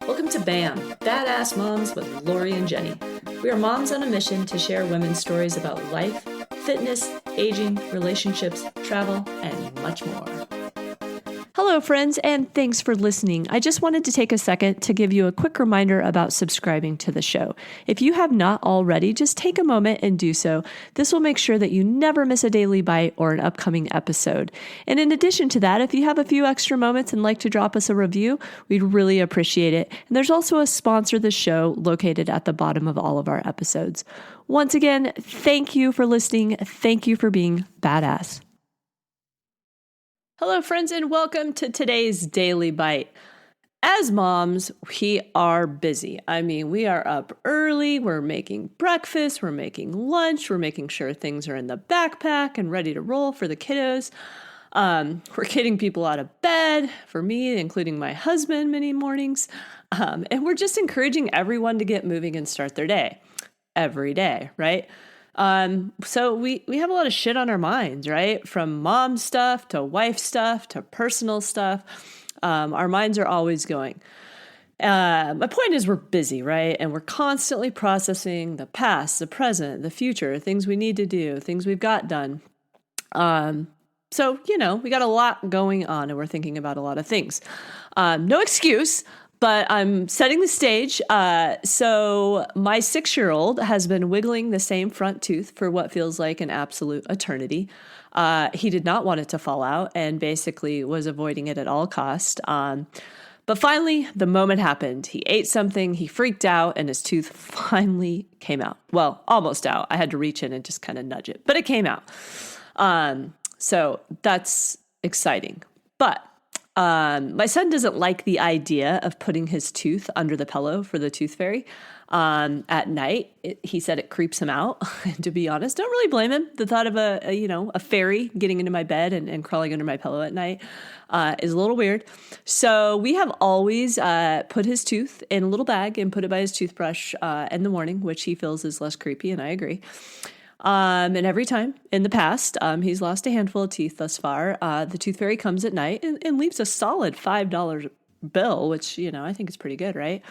Welcome to BAM, Badass Moms with Lori and Jenny. We are moms on a mission to share women's stories about life, fitness, aging, relationships, travel, and much more. Hello, friends, and thanks for listening. I just wanted to take a second to give you a quick reminder about subscribing to the show. If you have not already, just take a moment and do so. This will make sure that you never miss a daily bite or an upcoming episode. And in addition to that, if you have a few extra moments and like to drop us a review, we'd really appreciate it. And there's also a sponsor of the show located at the bottom of all of our episodes. Once again, thank you for listening. Thank you for being badass. Hello, friends, and welcome to today's Daily Bite. As moms, we are busy. We are up early, we're making breakfast, we're making lunch, we're making sure things are in the backpack and ready to roll for the kiddos. We're getting people out of bed, for me, including my husband, many mornings. And we're just encouraging everyone to get moving and start their day every day, right? So we have a lot of shit on our minds, right? From mom stuff to wife stuff to personal stuff. Our minds are always going. My point is we're busy, right? And we're constantly processing the past, the present, the future, things we need to do, things we've got done. So, we got a lot going on and we're thinking about a lot of things. No excuse. But I'm setting the stage. So my 6-year-old has been wiggling the same front tooth for what feels like an absolute eternity. He did not want it to fall out and basically was avoiding it at all costs. But finally, the moment happened. He ate something, he freaked out, and his tooth finally came out. Well, almost out. I had to reach in and just kind of nudge it, but it came out. So that's exciting. But my son doesn't like the idea of putting his tooth under the pillow for the tooth fairy at night. He said it creeps him out. And to be honest, don't really blame him. The thought of a fairy getting into my bed and crawling under my pillow at night is a little weird. So we have always put his tooth in a little bag and put it by his toothbrush in the morning, which he feels is less creepy, and I agree. And every time in the past, he's lost a handful of teeth thus far. The tooth fairy comes at night and leaves a solid $5 bill, which, I think is pretty good, right?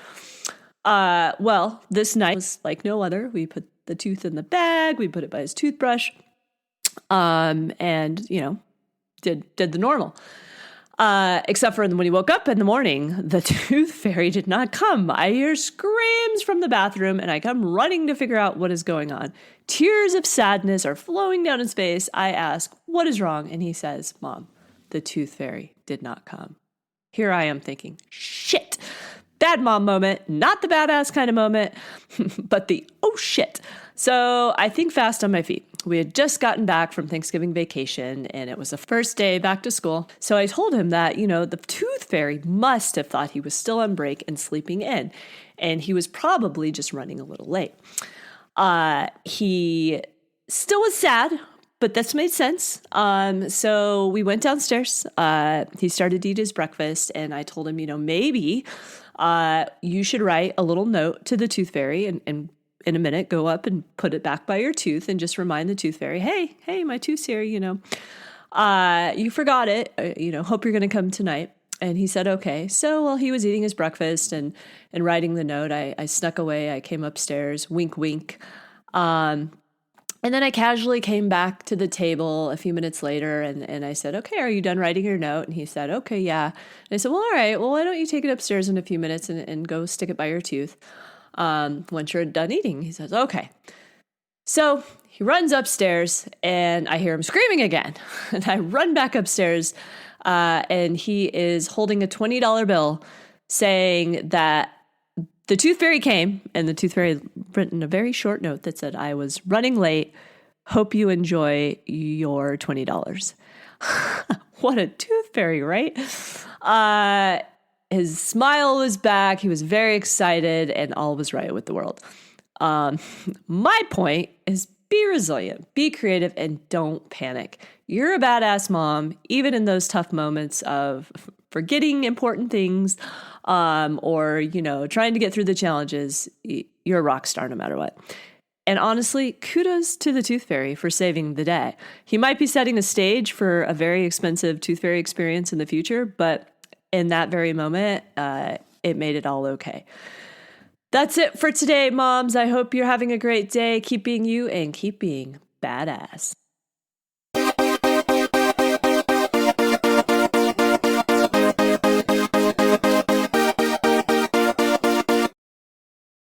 Well, this night was like no other. We put the tooth in the bag, we put it by his toothbrush, and, did the normal. Except for when he woke up in the morning, the tooth fairy did not come. I hear screams from the bathroom and I come running to figure out what is going on. Tears of sadness are flowing down his face. I ask, what is wrong? And he says, Mom, the tooth fairy did not come. Here I am thinking, shit, bad mom moment, not the badass kind of moment, but the oh shit. So I think fast on my feet. We had just gotten back from Thanksgiving vacation and it was the first day back to school. So I told him that, the tooth fairy must have thought he was still on break and sleeping in. And he was probably just running a little late. He still was sad, but this made sense. So we went downstairs. He started to eat his breakfast and I told him, maybe you should write a little note to the tooth fairy and in a minute, go up and put it back by your tooth and just remind the tooth fairy, hey, my tooth's here, you forgot it, hope you're going to come tonight. And he said, okay. So while he was eating his breakfast and writing the note, I snuck away. I came upstairs, wink, wink. And then I casually came back to the table a few minutes later and I said, okay, are you done writing your note? And he said, okay, yeah. And I said, well, all right, well, why don't you take it upstairs in a few minutes and go stick it by your tooth? Once you're done eating, he says, okay. So he runs upstairs and I hear him screaming again. And I run back upstairs and he is holding a $20 bill saying that the tooth fairy came and the tooth fairy had written a very short note that said, I was running late. Hope you enjoy your $20. What a tooth fairy, right? His smile was back. He was very excited and all was right with the world. My point is be resilient, be creative, and don't panic. You're a badass mom, even in those tough moments of forgetting important things or, trying to get through the challenges. You're a rock star no matter what. And honestly, kudos to the tooth fairy for saving the day. He might be setting the stage for a very expensive tooth fairy experience in the future, but in that very moment, it made it all okay. That's it for today, moms. I hope you're having a great day. Keep being you and keep being badass.